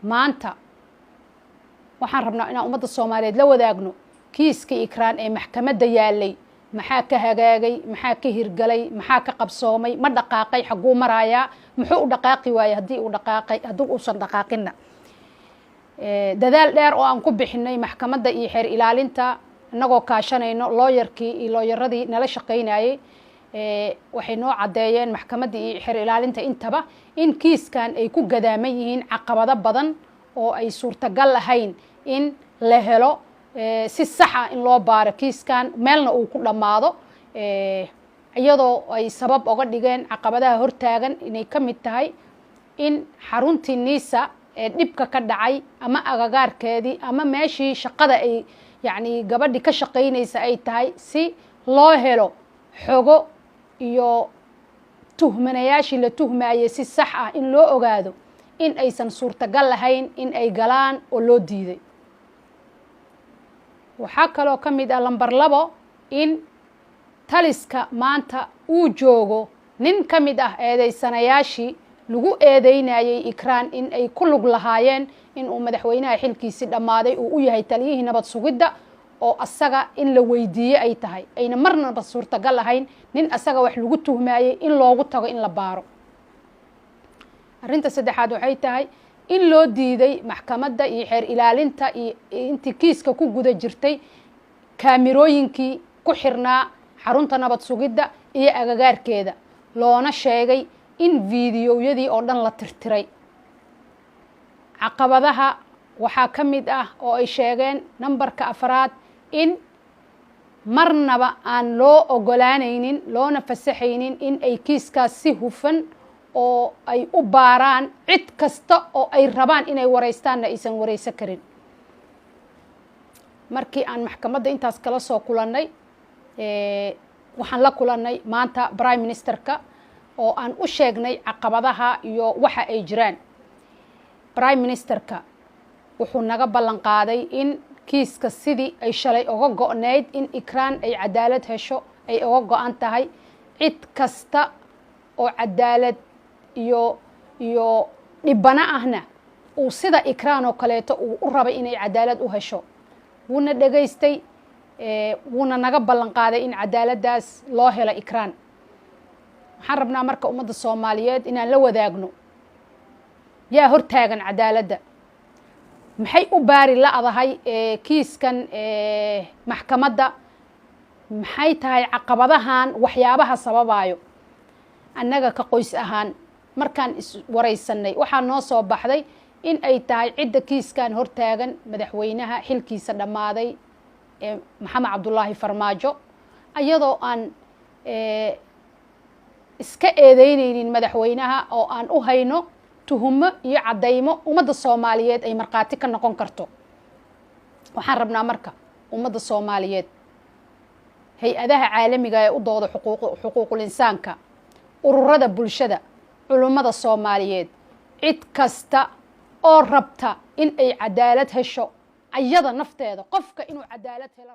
maanta waxaan rabnaa inaan ummadda Soomaaliyeed la wadaagno kiiska Ikraan ee maxkamadda yaalay maxaa ka hagaagay maxaa ka hirgalay maxaa ka qabsoomay ma dhaqaaqay xaguu maraaya muxuu u dhaqaaqi waayay hadii uu dhaqaaqay haduu uusan dhaqaaqina dadaal dheer oo aan ku bixinay maxkamadda iyo xeer ilaalinta anagoo kaashanayno looyarkii iyo looyaradii nala shaqeynayay waxay noo cadeeyeen maxkamadda iyo xeer ilaalinta intaba in kiiskan ay ku gadaaman yihiin caqabado badan oo ay suurtagal lahayn in la helo si sax ah in loo baaro kiiskan meelna uu ku dhamaado iyadoo ay sabab uga dhigeen caqabadaha hortaagan inay ka mid tahay in xaruntii Nisa ee dhibka ka dhacay ama agagaarkeedii ama meeshii shaqada ay yani gabadhi ka shaqeynaysa ay tahay si loo helo xogo iyo tuhmanayaashii la tuhmaayay si sax ah in loo ogaado in aysan suurtagal lahayn in ay galaan oo loo diiday waxaa kaloo ka mid ah lambar 2 in taliska maanta uu joogo nin ka mid ah eedeysanayaashii lagu eedeynayay Ikraan in ay ku lug lahaayeen in uu madaxweynaha xilkiisi dhamaaday uu u yahay taliyihii nabad sugidda oo asaga in la weydiiyay ay tahay ayna marnaba suurtagal lahayn nin asaga wax lagu tuhmaayay in loogu tago in la baaro arrinta saddexaad waxay tahay in loo diiday maxkamadda iyo xeer ilaalinta iyo intii kiiska ku guda jirtay kaamirooyinkii ku xirnaa xarunta nabad sugidda iyo agagaarkeeda loona sheegay in fiidiyowyadii oo dhan la tirtiray caqabadaha waxaa ka mid ah oo ay sheegeen nambarka 4 in marnaba aan loo ogolaanaynin loona fasaxaynin in ay kiiskaas si hufan oo ay u baaraan cid kasta oo ay rabaan inay wareystaan aysan wareysan karin markii aan maxkamadda intaas kala soo kulanay waxaan la kulanay maanta prime ministerka oo aan u sheegnay caqabadaha iyo waxa ay jiraan prime ministerka wuxuu naga ballan qaaday in kiiska sidii ay shalay uga go'neyd in Ikraan ay cadaalad hesho ay uga go'an tahay cid kasta oo cadaalad iyo dhibana ahna uu sida Ikraan oo kaleeto uu u rabay inay cadaalad u hesho wuuna dhageystay wuuna naga ballan qaaday in cadaaladaas loo helo Ikraan waxaan rabnaa marka ummadda Soomaaliyeed inaan la wadaagno yaa hortaagan cadaaladda maxay u baari la'adahay kiiskan maxkamadda maxay tahay caqabadahan waxyaabaha sababayo annaga ka qoys ahaan markaan wareysanay waxaa noo soo baxday in ay tahay cidda kiiskan hortaagan madaxweynaha xilkiisa dhamaaday Maxamed Cabdullaahi Farmaajo ayadoo aan iska eedeynaynin madaxweynaha oo aan u hayno tuhumo iyo cadeymo ummadda Soomaaliyeed ay marqaati ka noqon karto waxaan rabnaa marka ummadda Soomaaliyeed hay-adaha caalamiga ee u dooda xuquuqul insaanka ururada bulshada culimada Soomaaliyeed cid kasta oo rabta in ay cadaalad hesho ayada nafteeda qofka inuu cadaalad helo